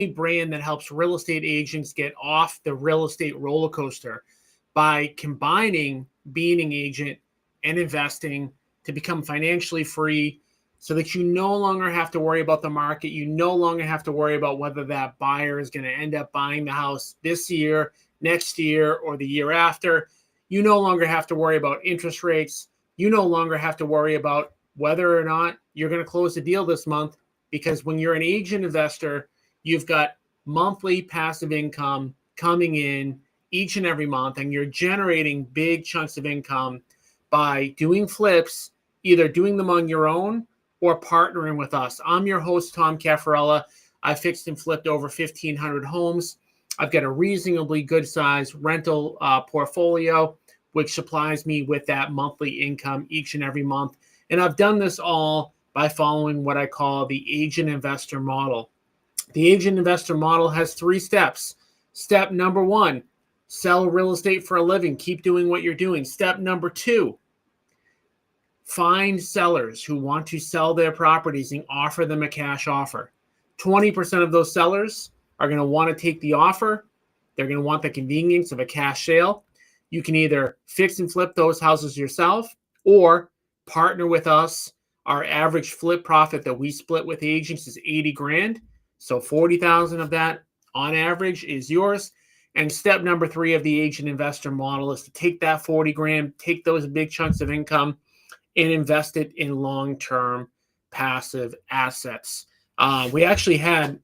brand that helps real estate agents get off the real estate roller coaster by combining being an agent and investing to become financially free so that you no longer have to worry about the market. You no longer have to worry about whether that buyer is going to end up buying the house this year, next year, or the year after. You no longer have to worry about interest rates. You no longer have to worry about whether or not you're going to close the deal this month, because when you're an agent investor, you've got monthly passive income coming in each and every month, and you're generating big chunks of income by doing flips, either doing them on your own or partnering with us. I'm your host, Tom Caffarella. I fixed and flipped over 1,500 homes. I've got a reasonably good size rental portfolio, which supplies me with that monthly income each and every month. And I've done this all by following what I call the agent investor model. The agent investor model has 3 steps. Step number 1, sell real estate for a living. Keep doing what you're doing. Step number 2, find sellers who want to sell their properties and offer them a cash offer. 20% of those sellers are going to want to take the offer. They're going to want the convenience of a cash sale. You can either fix and flip those houses yourself or partner with us. Our average flip profit that we split with agents is 80 grand. So 40,000 of that on average is yours. And step number 3 of the agent investor model is to take that 40 grand, take those big chunks of income and invest it in long-term passive assets. We actually had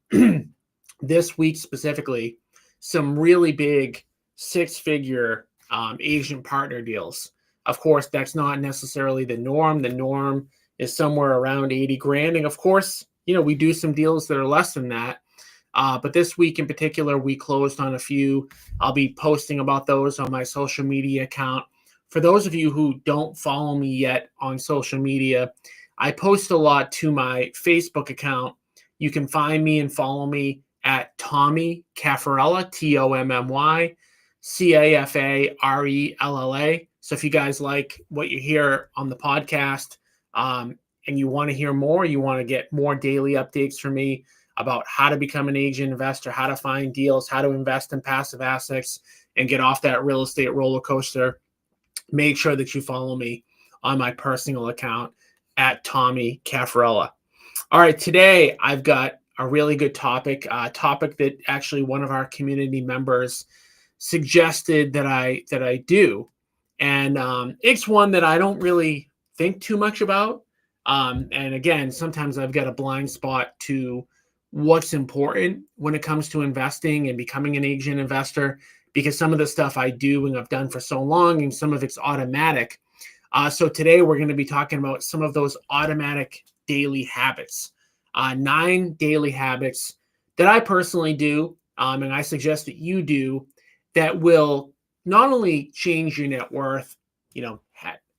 this week specifically some really big 6-figure agent partner deals. Of course, that's not necessarily the norm. The norm is somewhere around 80 grand. And of course, we do some deals that are less than that. But this week in particular, we closed on a few. I'll be posting about those on my social media account. For those of you who don't follow me yet on social media, I post a lot to my Facebook account. You can find me and follow me at Tommy Caffarella, TOMMY CAFARELLA. So if you guys like what you hear on the podcast and you want to hear more, you want to get more daily updates from me about how to become an agent investor, how to find deals, how to invest in passive assets and get off that real estate roller coaster, make sure that you follow me on my personal account at Tommy Caffarella. All right, today I've got a really good topic, a topic that actually one of our community members suggested that I do. And it's one that I don't really think too much about. And again, sometimes I've got a blind spot to what's important when it comes to investing and becoming an agent investor, because some of the stuff I do and I've done for so long and some of it's automatic. So today we're going to be talking about some of those automatic daily habits, 9 daily habits that I personally do, and I suggest that you do, that will not only change your net worth,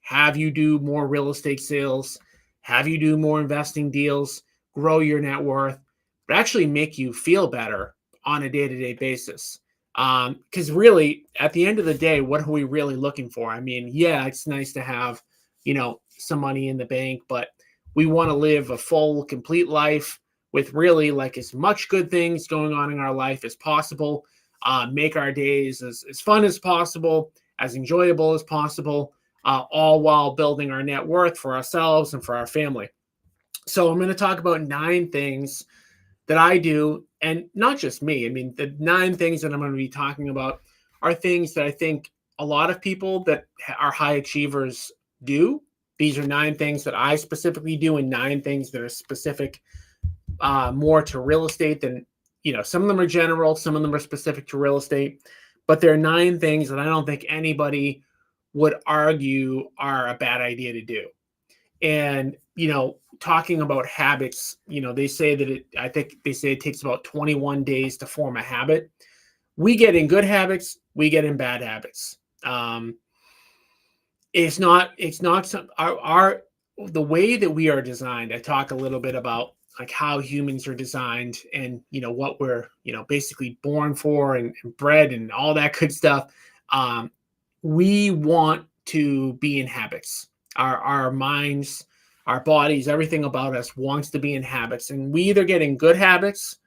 have you do more real estate sales, have you do more investing deals, grow your net worth, but actually make you feel better on a day-to-day basis. Because really, at the end of the day, what are we really looking for? I mean, yeah, it's nice to have, some money in the bank, but we want to live a full, complete life with really like as much good things going on in our life as possible. Make our days as fun as possible, as enjoyable as possible, all while building our net worth for ourselves and for our family. So I'm going to talk about 9 things that I do, and not just me. I mean, the 9 things that I'm going to be talking about are things that I think a lot of people that are high achievers do. These are 9 things that I specifically do, and 9 things that are specific more to real estate than, some of them are general, some of them are specific to real estate, but there are 9 things that I don't think anybody would argue are a bad idea to do. And, talking about habits, they say that it takes about 21 days to form a habit. We get in good habits, we get in bad habits. It's not the way that we are designed. I talk a little bit about like how humans are designed and, what we're, basically born for and bred and all that good stuff. We want to be in habits. Our minds, our bodies, everything about us wants to be in habits. And we either get in good habits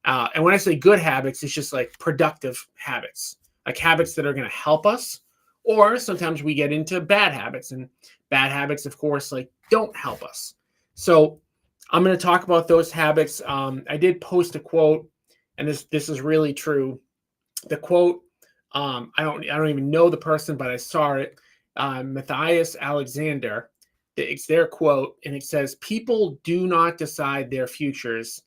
And when I say good habits, it's just like productive habits, like habits that are going to help us. Or sometimes we get into bad habits, and bad habits, of course, like don't help us. So I'm going to talk about those habits. I did post a quote, and this is really true. The quote, I don't even know the person, but I saw it. Matthias Alexander. It's their quote, and it says, "People do not decide their futures;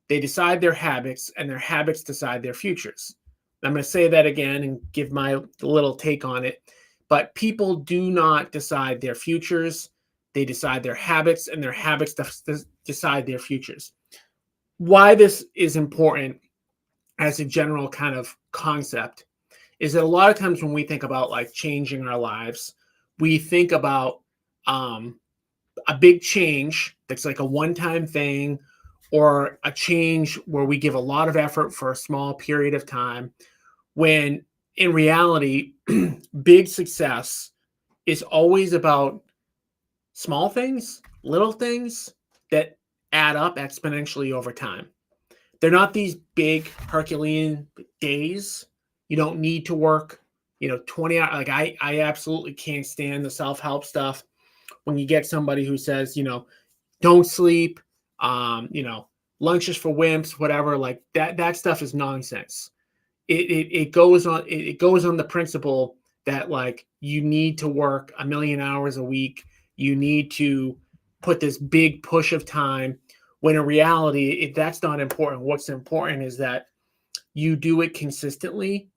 they decide their habits, and their habits decide their futures." I'm going to say that again and give my little take on it. But people do not decide their futures; they decide their habits, and their habits decide their futures. Why this is important as a general kind of concept is that a lot of times when we think about like changing our lives, we think about a big change that's like a one-time thing, or a change where we give a lot of effort for a small period of time, when in reality, big success is always about small things, little things that add up exponentially over time. They're not these big Herculean days. You don't need to work, 20 hours. Like I absolutely can't stand the self-help stuff when you get somebody who says, don't sleep, lunch is for wimps, whatever. Like that stuff is nonsense. It goes on the principle that like you need to work a million hours a week. You need to put this big push of time, when in reality, that's not important. What's important is that you do it consistently,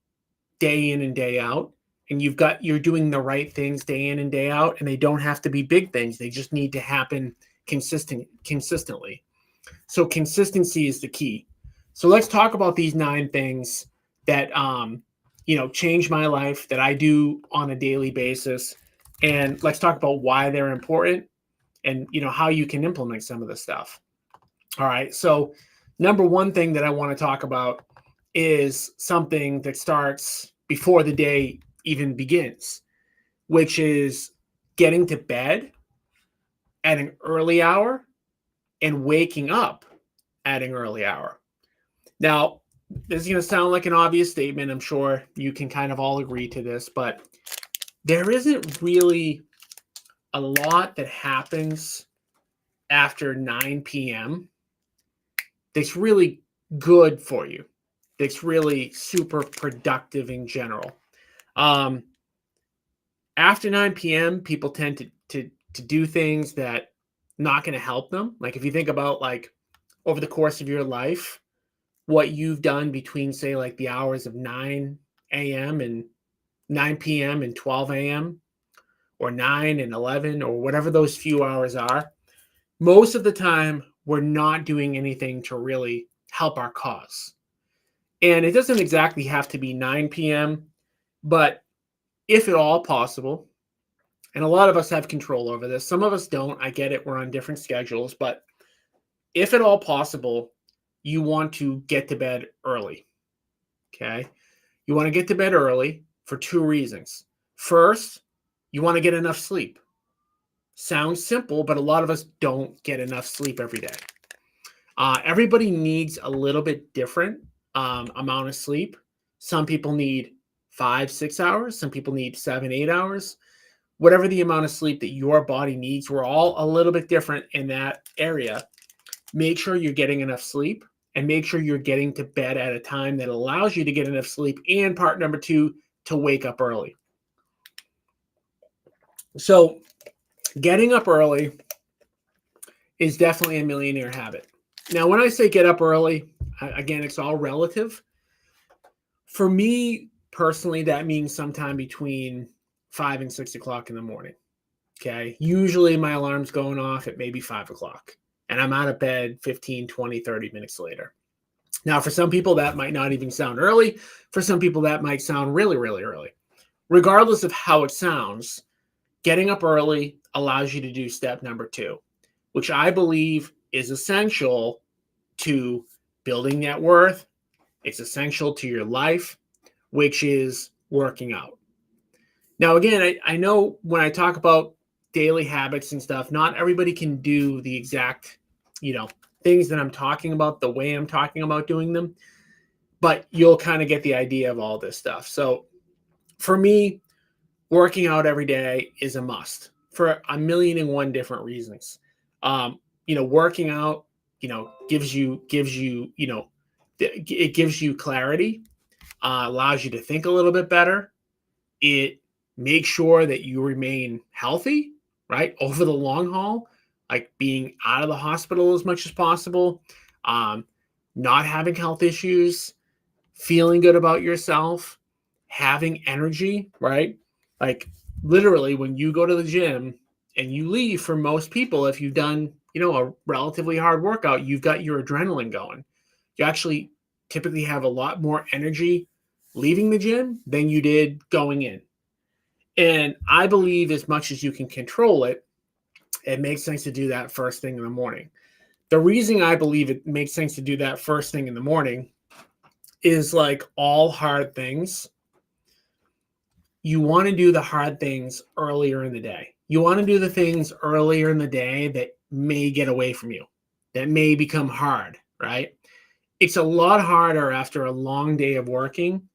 day in and day out, and you're doing the right things day in and day out, and they don't have to be big things. They just need to happen consistently. So consistency is the key. So let's talk about these 9 things that change my life, that I do on a daily basis, and let's talk about why they're important, and how you can implement some of this stuff. All right. So number one thing that I want to talk about is something that starts before the day even begins, which is getting to bed at an early hour and waking up at an early hour. Now, this is going to sound like an obvious statement. I'm sure you can kind of all agree to this, but there isn't really a lot that happens after 9 p.m. that's really good for you, that's really super productive in general. After 9 p.m., people tend to do things that not going to help them. Like if you think about like over the course of your life, what you've done between say like the hours of 9 a.m. and 9 p.m. and 12 a.m. or 9 and 11 or whatever those few hours are, most of the time we're not doing anything to really help our cause. And it doesn't exactly have to be 9 p.m., but if at all possible, and a lot of us have control over this, some of us don't, I get it, we're on different schedules, but if at all possible, you want to get to bed early, okay? You want to get to bed early for 2 reasons. First, you want to get enough sleep. Sounds simple, but a lot of us don't get enough sleep every day. Everybody needs a little bit different amount of sleep. Some people need 5-6 hours. Some people need 7-8 hours. Whatever the amount of sleep that your body needs, we're all a little bit different in that area. Make sure you're getting enough sleep, and make sure you're getting to bed at a time that allows you to get enough sleep. And part number 2, to wake up early. So getting up early is definitely a millionaire habit. Now, when I say get up early, again, it's all relative. For me personally, that means sometime between 5 and 6 o'clock in the morning. Okay. Usually my alarm's going off at maybe 5 o'clock, and I'm out of bed 15, 20, 30 minutes later. Now, for some people, that might not even sound early. For some people, that might sound really, really early. Regardless of how it sounds, getting up early allows you to do step number 2, which I believe is essential to building net worth. It's essential to your life, which is working out. Now, again, I know when I talk about daily habits and stuff, not everybody can do the exact, things that I'm talking about, the way I'm talking about doing them, but you'll kind of get the idea of all this stuff. So for me, working out every day is a must for a million and one different reasons. Working out, gives you, it gives you clarity, allows you to think a little bit better. It makes sure that you remain healthy, right, over the long haul, like being out of the hospital as much as possible, um, not having health issues, feeling good about yourself, having energy, right? Like literally when you go to the gym and you leave, for most people, if you've done, a relatively hard workout, you've got your adrenaline going. You actually typically have a lot more energy leaving the gym than you did going in. And I believe as much as you can control it, it makes sense to do that first thing in the morning. The reason I believe it makes sense to do that first thing in the morning is like all hard things. You want to do the hard things earlier in the day. You want to do the things earlier in the day that may get away from you, that may become hard, right? It's a lot harder after a long day of working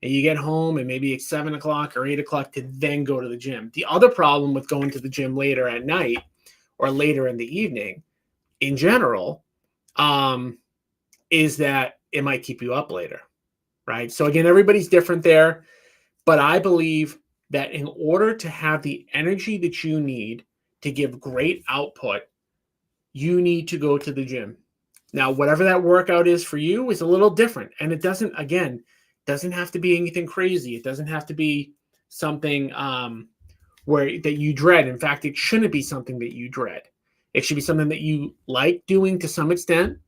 and you get home and maybe it's 7 o'clock or 8 o'clock to then go to the gym. The other problem with going to the gym later at night or later in the evening in general is that it might keep you up later, right? So again, everybody's different there, but I believe that in order to have the energy that you need to give great output, you need to go to the gym. Now, whatever that workout is for you is a little different. And it doesn't have to be anything crazy. It doesn't have to be something that you dread. In fact, it shouldn't be something that you dread. It should be something that you like doing to some extent,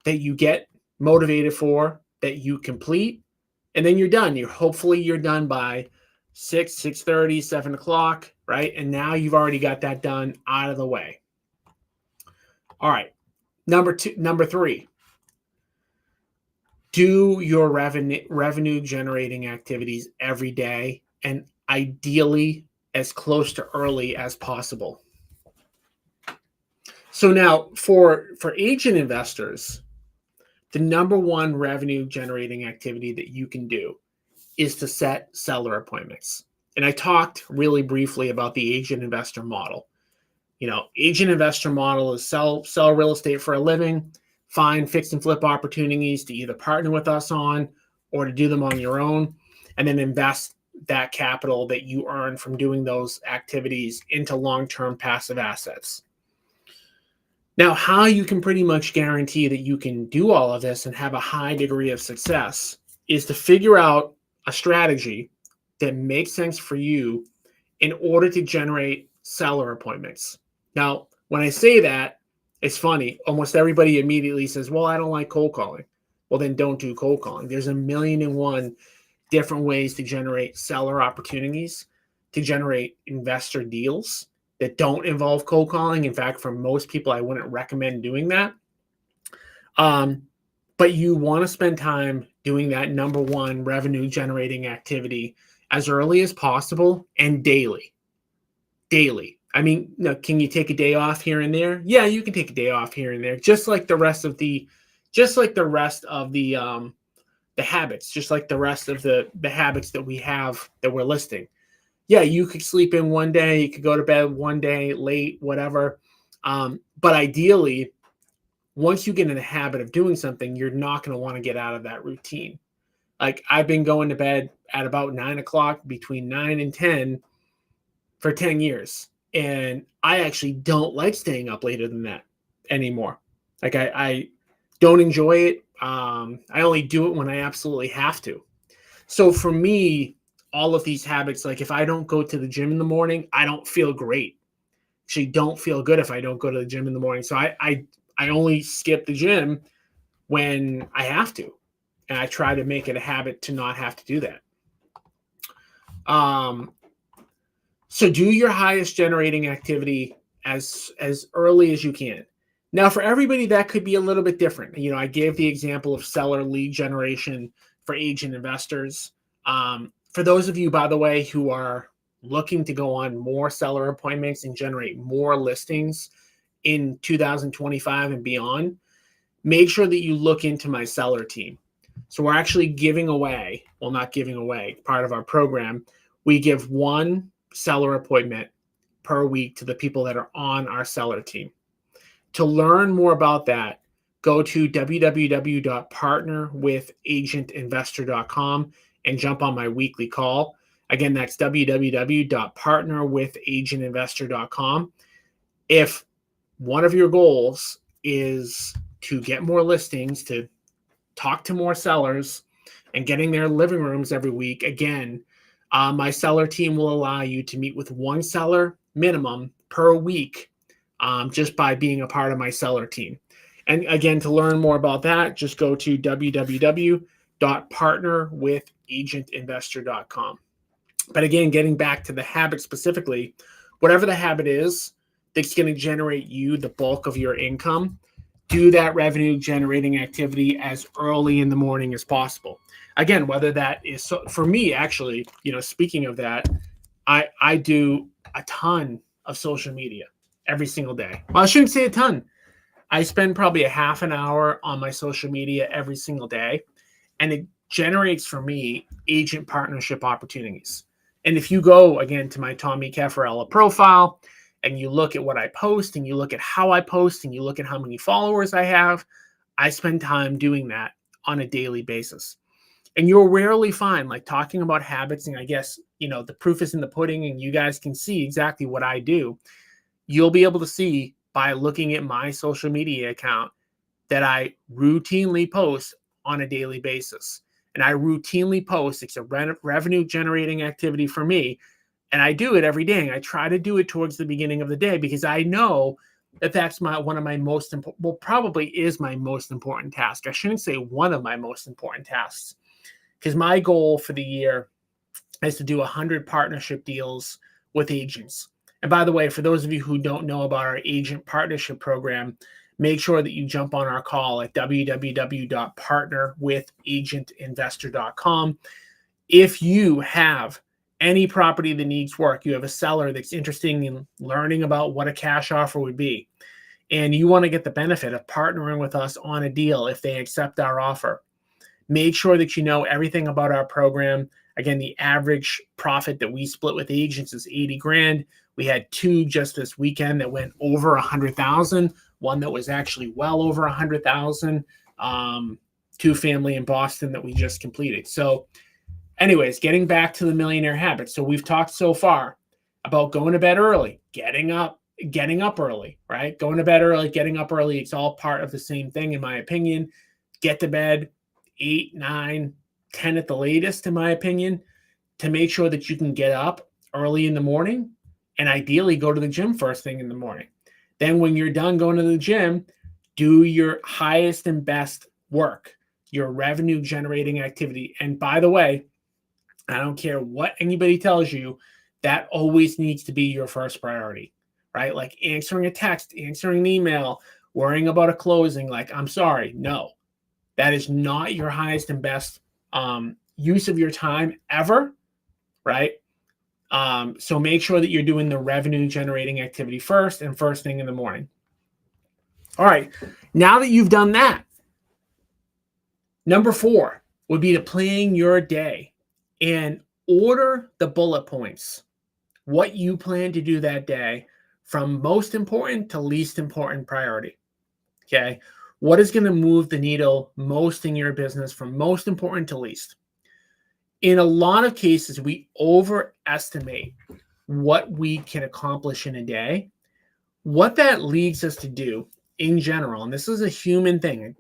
that you get motivated for, that you complete, and then you're done. Hopefully you're done by 6:30, 7 o'clock, right? And now you've already got that done out of the way. All right. Number 3, do your revenue generating activities every day and ideally as close to early as possible. So now for agent investors, the number one revenue generating activity that you can do is to set seller appointments. And I talked really briefly about the agent investor model. Agent investor model is sell real estate for a living, find fix and flip opportunities to either partner with us on or to do them on your own, and then invest that capital that you earn from doing those activities into long-term passive assets. Now, how you can pretty much guarantee that you can do all of this and have a high degree of success is to figure out a strategy that makes sense for you in order to generate seller appointments. Now, when I say that, it's funny. Almost everybody immediately says, well, I don't like cold calling. Well, then don't do cold calling. There's a million and one different ways to generate seller opportunities, to generate investor deals that don't involve cold calling. In fact, for most people, I wouldn't recommend doing that. But you want to spend time doing that number one revenue generating activity as early as possible and daily. I mean, can you take a day off here and there? Yeah, you can take a day off here and there, just like the rest of the habits, just like the rest of the habits that we have that we're listing. Yeah, you could sleep in one day, you could go to bed one day late, whatever. But ideally, once you get in the habit of doing something, you're not going to want to get out of that routine. Like I've been going to bed at about 9 o'clock, between 9 and 10 for 10 years. And I actually don't like staying up later than that anymore. Like I don't enjoy it. I only do it when I absolutely have to. So for me, all of these habits, like if I don't go to the gym in the morning, I don't feel great. Actually, don't feel good if I don't go to the gym in the morning. So I only skip the gym when I have to. And I try to make it a habit to not have to do that. So do your highest generating activity as early as you can. Now, for everybody, that could be a little bit different. I gave the example of seller lead generation for agent investors. For those of you, by the way, who are looking to go on more seller appointments and generate more listings in 2025 and beyond, make sure that you look into my seller team. So we're actually giving away, well, not giving away, part of our program, we give one seller appointment per week to the people that are on our seller team. To learn more about that, go to www.partnerwithagentinvestor.com and jump on my weekly call. Again, that's www.partnerwithagentinvestor.com. If one of your goals is to get more listings, to talk to more sellers, and getting their living rooms every week, again, my seller team will allow you to meet with one seller minimum per week, just by being a part of my seller team. And again, to learn more about that, just go to www.partnerwithagentinvestor.com. But again, getting back to the habit specifically, whatever the habit is that's going to generate you the bulk of your income, do that revenue generating activity as early in the morning as possible. Again, whether that is, so for me, actually, speaking of that, I do a ton of social media every single day. Well, I shouldn't say a ton. I spend probably a half an hour on my social media every single day, and it generates for me agent partnership opportunities. And if you go again to my Tommy Caffarella profile and you look at what I post and you look at how I post and you look at how many followers I have, I spend time doing that on a daily basis. And you'll rarely find, like, talking about habits, and I guess, the proof is in the pudding and you guys can see exactly what I do. You'll be able to see by looking at my social media account that I routinely post on a daily basis. And I routinely post. It's a revenue generating activity for me. And I do it every day. And I try to do it towards the beginning of the day because I know that that's one of my most important, well, probably is my most important task. I shouldn't say one of my most important tasks, because my goal for the year is to do 100 partnership deals with agents. And by the way, for those of you who don't know about our agent partnership program, make sure that you jump on our call at www.partnerwithagentinvestor.com. If you have any property that needs work, you have a seller that's interested in learning about what a cash offer would be, and you want to get the benefit of partnering with us on a deal if they accept our offer, make sure that you know everything about our program. Again, the average profit that we split with agents is 80 grand. We had two just this weekend that went over 100,000. One that was actually well over 100,000. Two family in Boston that we just completed. So anyways, getting back to the millionaire habit. So we've talked so far about going to bed early, getting up early, right? Going to bed early, getting up early. It's all part of the same thing, in my opinion. Get to bed 8, 9, 10 at the latest, in my opinion, to make sure that you can get up early in the morning and ideally go to the gym first thing in the morning. Then when you're done going to the gym, do your highest and best work, your revenue generating activity. And by the way, I don't care what anybody tells you, that always needs to be your first priority, right? Like answering a text, answering an email, worrying about a closing. Like, I'm sorry, no, that is not your highest and best use of your time ever, right? So make sure that you're doing the revenue generating activity first and first thing in the morning. All right, now that you've done that, number 4 would be to plan your day and order the bullet points, what you plan to do that day from most important to least important priority. Okay, what is going to move the needle most in your business from most important to least? In a lot of cases, we overestimate what we can accomplish in a day. What that leads us to do in general, and this is a human thing,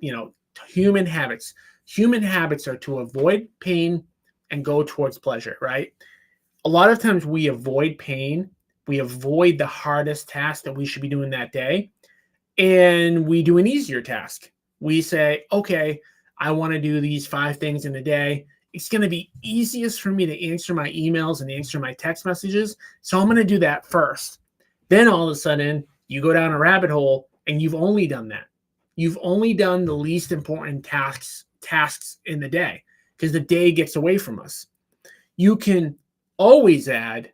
human habits. Human habits are to avoid pain and go towards pleasure, right? A lot of times we avoid pain. We avoid the hardest task that we should be doing that day, and we do an easier task. We say, okay, I want to do these 5 things in a day. It's going to be easiest for me to answer my emails and answer my text messages, so I'm going to do that first. Then all of a sudden, you go down a rabbit hole, and you've only done that. You've only done the least important tasks in the day, because the day gets away from us. You can always add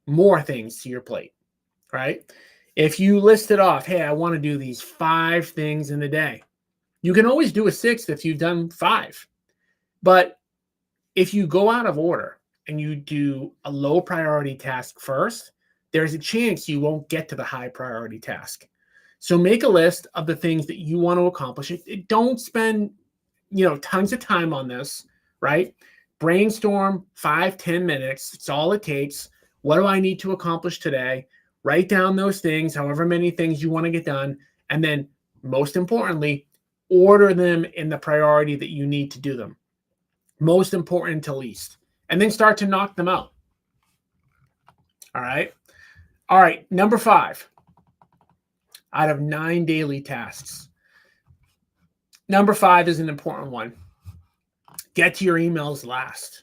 more things to your plate, right? If you listed off, hey, I want to do these 5 things in a day, you can always do a 6th if you've done 5. But if you go out of order and you do a low priority task first, there's a chance you won't get to the high priority task. So make a list of the things that you want to accomplish. Don't spend, tons of time on this, right? Brainstorm 5-10 minutes. It's all it takes. What do I need to accomplish today? Write down those things, however many things you want to get done. And then most importantly, order them in the priority that you need to do them. Most important to least. And then start to knock them out. All right. All right. Number 5 out of 9 daily tasks. Number 5 is an important one. Get to your emails last.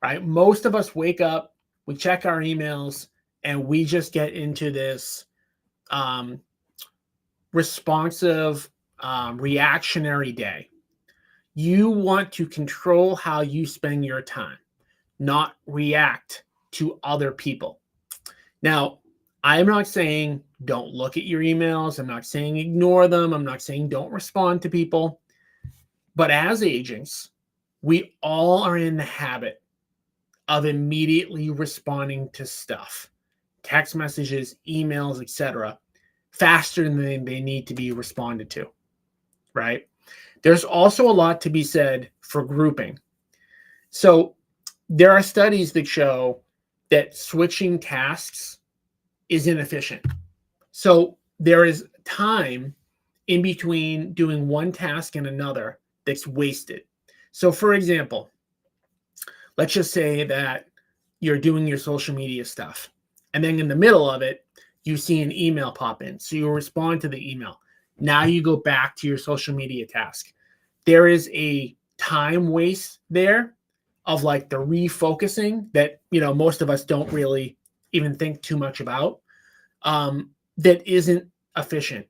Right? Most of us wake up, we check our emails, and we just get into this responsive, reactionary day. You want to control how you spend your time, not react to other people. Now, I'm not saying don't look at your emails. I'm not saying ignore them. I'm not saying don't respond to people. But as agents, we all are in the habit of immediately responding to stuff, text messages, emails, etc., faster than they need to be responded to, right? There's also a lot to be said for grouping. So there are studies that show that switching tasks is inefficient. So there is time in between doing one task and another that's wasted. So for example, let's just say that you're doing your social media stuff, and then in the middle of it, you see an email pop in. So you respond to the email. Now you go back to your social media task. There is a time waste there of like the refocusing that, most of us don't really even think too much about, that isn't efficient.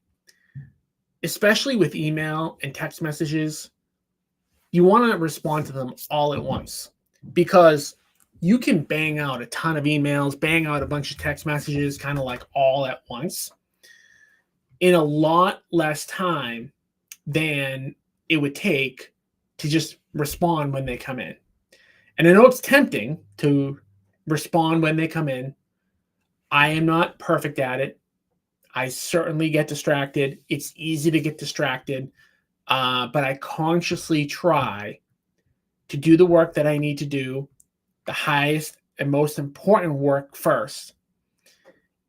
Especially with email and text messages, you want to respond to them all at once, because you can bang out a ton of emails, bang out a bunch of text messages, kind of like all at once in a lot less time than it would take to just respond when they come in. And I know it's tempting to respond when they come in. I am not perfect at it. I certainly get distracted. It's easy to get distracted, but I consciously try to do the work that I need to do, the highest and most important work first,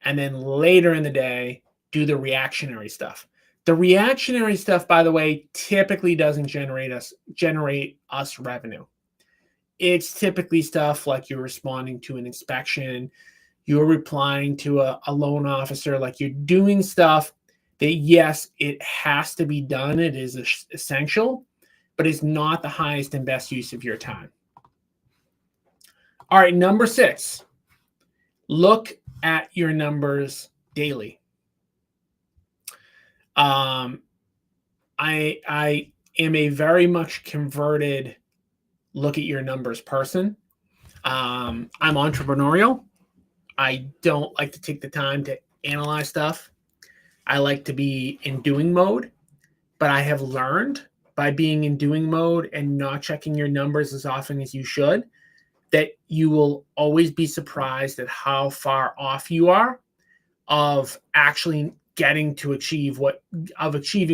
and then later in the day, do the reactionary stuff. The reactionary stuff, by the way, typically doesn't generate us revenue. It's typically stuff like you're responding to an inspection, you're replying to a loan officer, like you're doing stuff that, yes, it has to be done. It is essential, but it's not the highest and best use of your time. All right, number 6, look at your numbers daily. I am a very much converted look at your numbers person. I'm entrepreneurial. I don't like to take the time to analyze stuff. I like to be in doing mode, but I have learned by being in doing mode and not checking your numbers as often as you should, that you will always be surprised at how far off you are of actually getting to achieving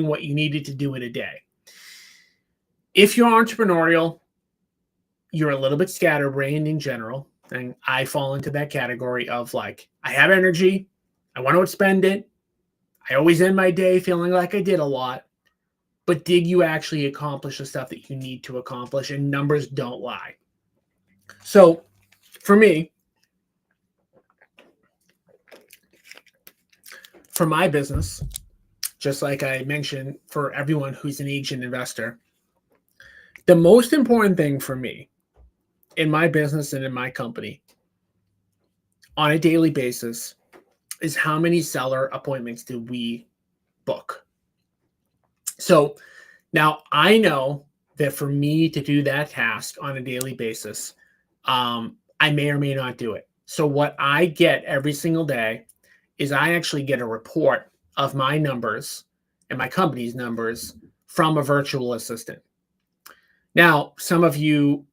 what you needed to do in a day. If you're entrepreneurial, you're a little bit scatterbrained in general. And I fall into that category of like, I have energy, I want to expend it. I always end my day feeling like I did a lot. But did you actually accomplish the stuff that you need to accomplish? And numbers don't lie. So for me, for my business, just like I mentioned, for everyone who's an agent investor, the most important thing for me in my business and in my company on a daily basis is how many seller appointments do we book. So now I know that for me to do that task on a daily basis, I may or may not do it. So what I get every single day is I actually get a report of my numbers and my company's numbers from a virtual assistant. Now, some of you,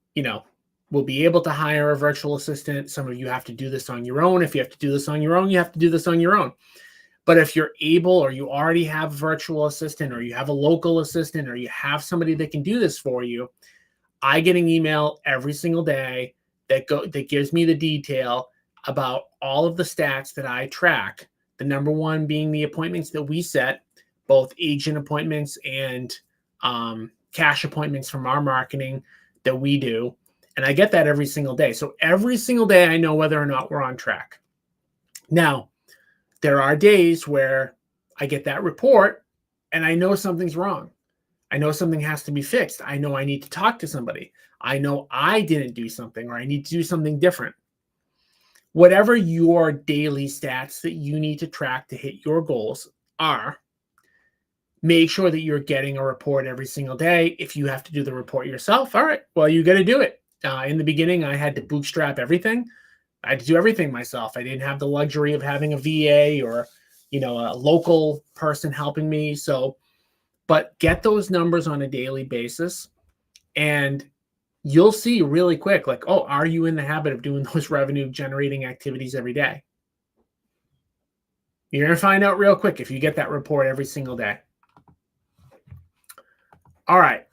will be able to hire a virtual assistant. Some of you have to do this on your own. If you have to do this on your own, you have to do this on your own. But if you're able, or you already have a virtual assistant, or you have a local assistant, or you have somebody that can do this for you, I get an email every single day that gives me the detail about all of the stats that I track. The number one being the appointments that we set, both agent appointments and cash appointments from our marketing that we do. And I get that every single day. So every single day I know whether or not we're on track. Now, there are days where I get that report and I know something's wrong. I know something has to be fixed. I know I need to talk to somebody. I know I didn't do something, or I need to do something different. Whatever your daily stats that you need to track to hit your goals are, make sure that you're getting a report every single day. If you have to do the report yourself, all right, well, you got to do it. In the beginning, I had to bootstrap everything. I had to do everything myself. I didn't have the luxury of having a VA or, a local person helping me. But get those numbers on a daily basis, and you'll see really quick, like, oh, are you in the habit of doing those revenue generating activities every day? You're going to find out real quick if you get that report every single day. All right.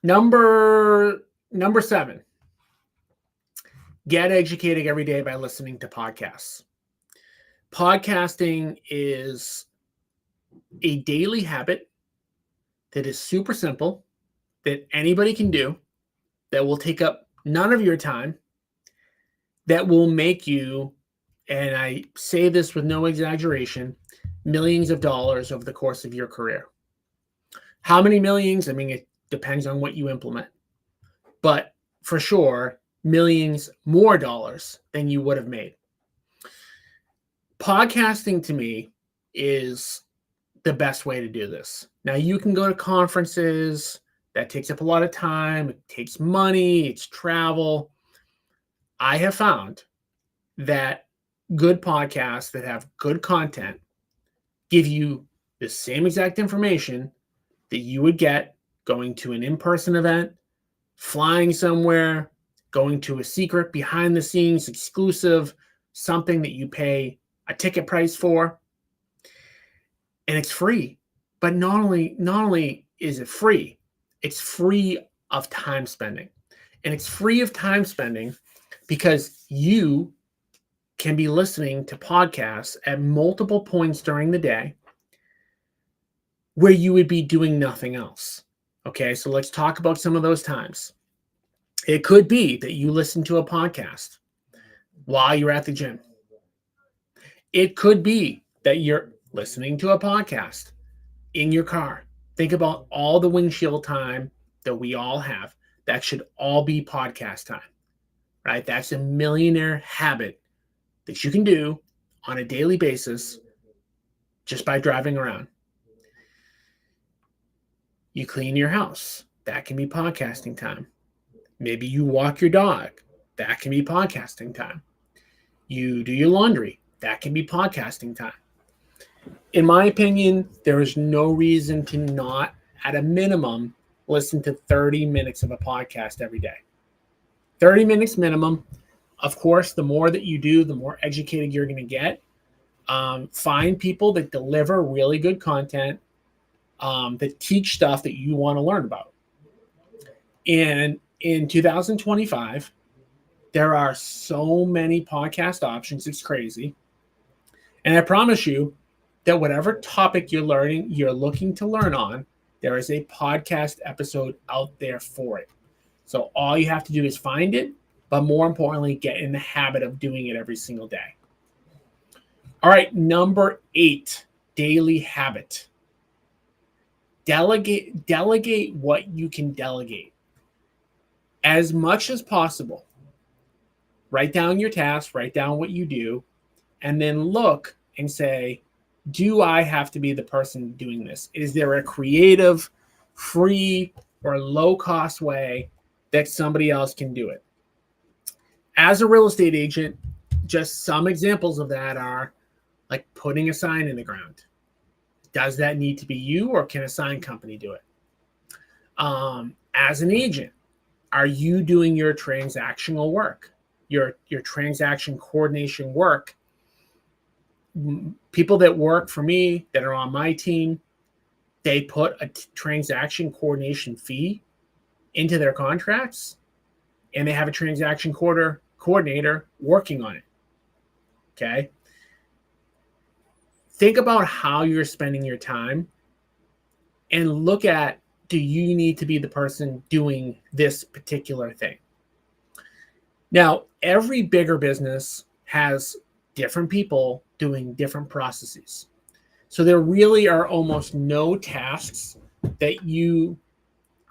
Number 7, get educated every day by listening to podcasts. Podcasting is a daily habit that is super simple, that anybody can do, that will take up none of your time, that will make you, and I say this with no exaggeration, millions of dollars over the course of your career. How many millions? I mean, it depends on what you implement. But for sure, millions more dollars than you would have made. Podcasting to me is the best way to do this. Now, you can go to conferences. That takes up a lot of time. It takes money. It's travel. I have found that good podcasts that have good content give you the same exact information that you would get going to an in-person event, flying somewhere, going to a secret, behind the scenes, exclusive, something that you pay a ticket price for. And it's free. But not only is it free, it's free of time spending. And it's free of time spending because you can be listening to podcasts at multiple points during the day where you would be doing nothing else. Okay, so let's talk about some of those times. It could be that you listen to a podcast while you're at the gym. It could be that you're listening to a podcast in your car. Think about all the windshield time that we all have. That should all be podcast time, right? That's a millionaire habit that you can do on a daily basis just by driving around. You clean your house. That can be podcasting time. Maybe you walk your dog. That can be podcasting time. You do your laundry. That can be podcasting time. In my opinion, there is no reason to not, at a minimum, listen to 30 minutes of a podcast every day. 30 minutes minimum. Of course, the more that you do, the more educated you're going to get. Find people that deliver really good content, that teach stuff that you want to learn about. And in 2025, there are so many podcast options. It's crazy. And I promise you that whatever topic you're looking to learn on, there is a podcast episode out there for it. So all you have to do is find it, but more importantly, get in the habit of doing it every single day. All right, number 8, daily habit. Delegate what you can delegate. As much as possible. Write down your tasks, write down what you do, and then look and say, do I have to be the person doing this? Is there a creative, free, or low-cost way that somebody else can do it? As a real estate agent, just some examples of that are like putting a sign in the ground. Does that need to be you, or can a sign company do it? As an agent, are you doing your transactional work, your transaction coordination work? People that work for me, that are on my team, they put a transaction coordination fee into their contracts, and they have a transaction coordinator working on it. Okay. Think about how you're spending your time and look at, do you need to be the person doing this particular thing? Now, every bigger business has different people doing different processes. So there really are almost no tasks that you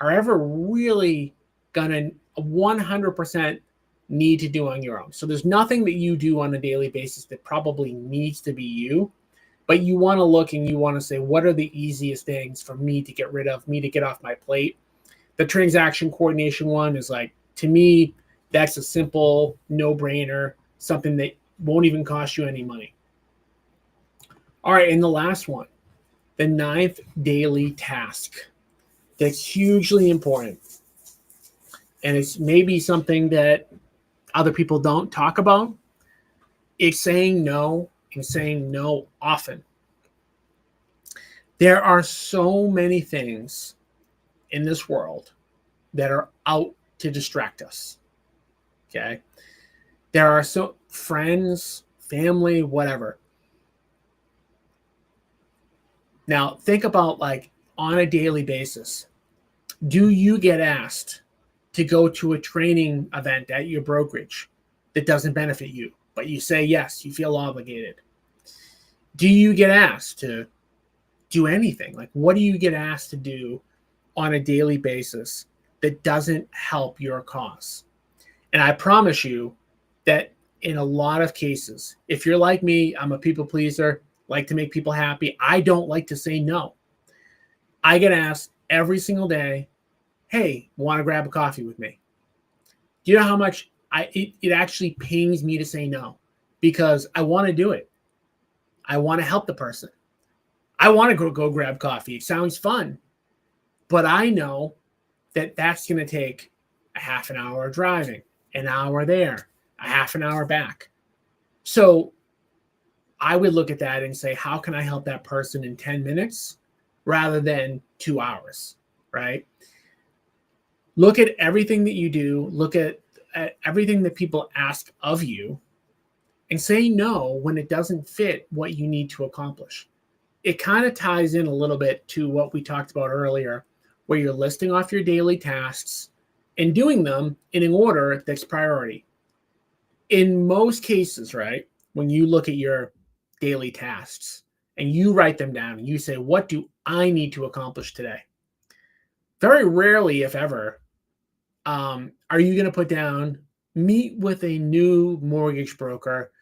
are ever really going to 100% need to do on your own. So there's nothing that you do on a daily basis that probably needs to be you, but you want to look and you want to say, what are the easiest things for me to get rid of, me to get off my plate? The transaction coordination one is like, to me, that's a simple no-brainer, something that won't even cost you any money. All right, and the last one, the 9th daily task. That's hugely important. And it's maybe something that other people don't talk about. It's saying no, and saying no often. There are so many things in this world that are out to distract us. Okay. There are so friends, family, whatever. Now think about, like, on a daily basis, do you get asked to go to a training event at your brokerage that doesn't benefit you, but you say yes, you feel obligated? Do you get asked to do anything? Like, what do you get asked to do on a daily basis that doesn't help your cause? And I promise you that in a lot of cases, if you're like me, I'm a people pleaser, like to make people happy. I don't like to say no. I get asked every single day, hey, want to grab a coffee with me? Do you know how much it actually pains me to say no? Because I want to do it. I want to help the person. I want to go grab coffee. It sounds fun. But I know that that's going to take a half an hour driving, an hour there, a half an hour back. So I would look at that and say, how can I help that person in 10 minutes rather than 2 hours, right? Look at everything that you do. Look at everything that people ask of you, and say no when it doesn't fit what you need to accomplish. It kind of ties in a little bit to what we talked about earlier, where you're listing off your daily tasks and doing them in an order that's priority. In most cases, right, when you look at your daily tasks and you write them down and you say, what do I need to accomplish today? Very rarely, if ever, are you going to put down, meet with a new mortgage broker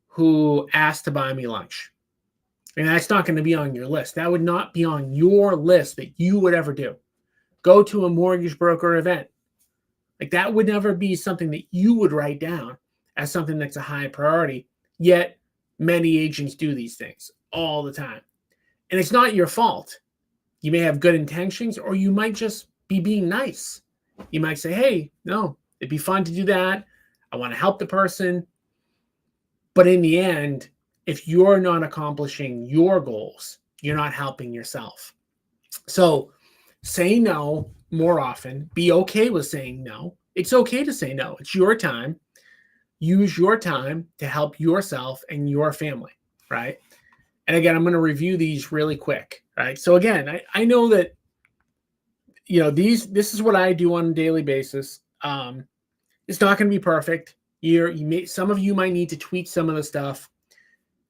who asked to buy me lunch. And that's not going to be on your list. That would not be on your list that you would ever do. Go to a mortgage broker event. Like, that would never be something that you would write down as something that's a high priority. Yet many agents do these things all the time. And it's not your fault. You may have good intentions, or you might just be being nice. You might say, hey, no, it'd be fun to do that. I want to help the person. But in the end, if you're not accomplishing your goals, you're not helping yourself. So say no more often. Be okay with saying no. It's okay to say no. It's your time. Use your time to help yourself and your family, right? And again, I'm going to review these really quick, right? So again, I know that, you know, this is what I do on a daily basis. It's not going to be perfect. Some of you might need to tweak some of the stuff.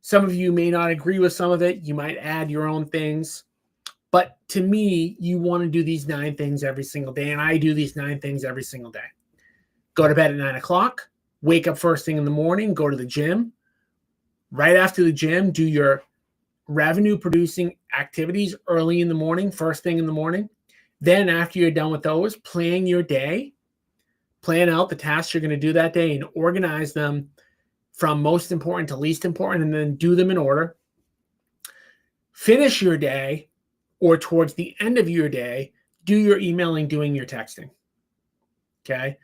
Some of you may not agree with some of it. You might add your own things. But to me, you want to do these 9 things every single day. And I do these 9 things every single day. Go to bed at 9 o'clock. Wake up first thing in the morning. Go to the gym. Right after the gym, do your revenue producing activities early in the morning, first thing in the morning. Then after you're done with those, plan your day. Plan out the tasks you're going to do that day and organize them from most important to least important, and then do them in order. Finish your day, or towards the end of your day, do your emailing, doing your texting. Okay.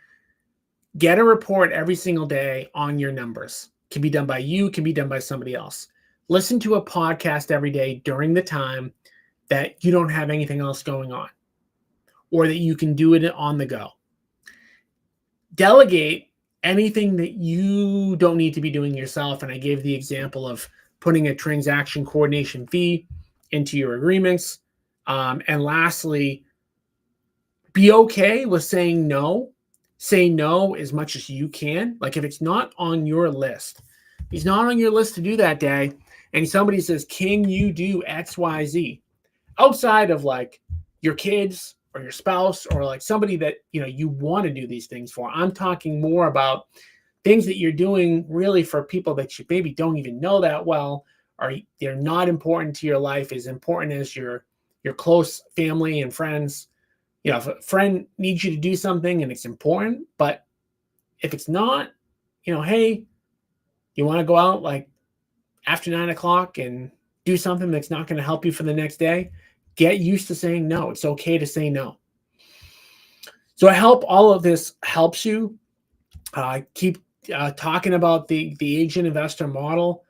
Get a report every single day on your numbers. Can be done by you, can be done by somebody else. Listen to a podcast every day during the time that you don't have anything else going on, or that you can do it on the go. Delegate anything that you don't need to be doing yourself. And I gave the example of putting a transaction coordination fee into your agreements. And lastly, be okay with saying no. Say no as much as you can. Like if it's not on your list, it's not on your list to do that day, and somebody says, can you do X, Y, Z? Outside of like your kids or your spouse or like somebody that, you want to do these things for. I'm talking more about things that you're doing really for people that you maybe don't even know that well, or they're not important to your life, as important as your close family and friends. If a friend needs you to do something and it's important, but if it's not, hey, you want to go out like after 9 o'clock and do something that's not going to help you for the next day, get used to saying no. It's okay to say no. So I hope all of this helps you. Keep talking about the agent investor model,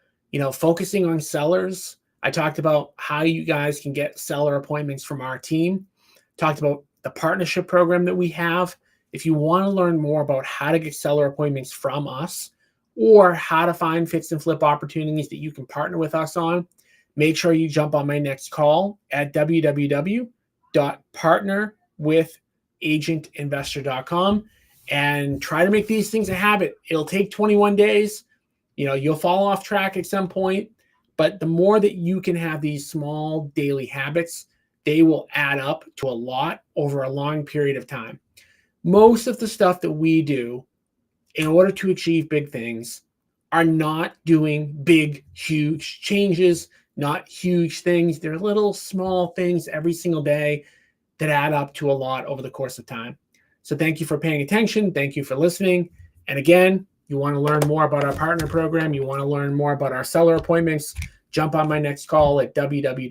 focusing on sellers. I talked about how you guys can get seller appointments from our team. Talked about the partnership program that we have. If you want to learn more about how to get seller appointments from us, or how to find fix and flip opportunities that you can partner with us on, make sure you jump on my next call at www.partnerwithagentinvestor.com and try to make these things a habit. It'll take 21 days. You'll fall off track at some point, but the more that you can have these small daily habits, they will add up to a lot over a long period of time. Most of the stuff that we do in order to achieve big things are not doing big, huge changes, not huge things. They're little small things every single day that add up to a lot over the course of time. So thank you for paying attention. Thank you for listening. And again, you want to learn more about our partner program, you want to learn more about our seller appointments, jump on my next call at www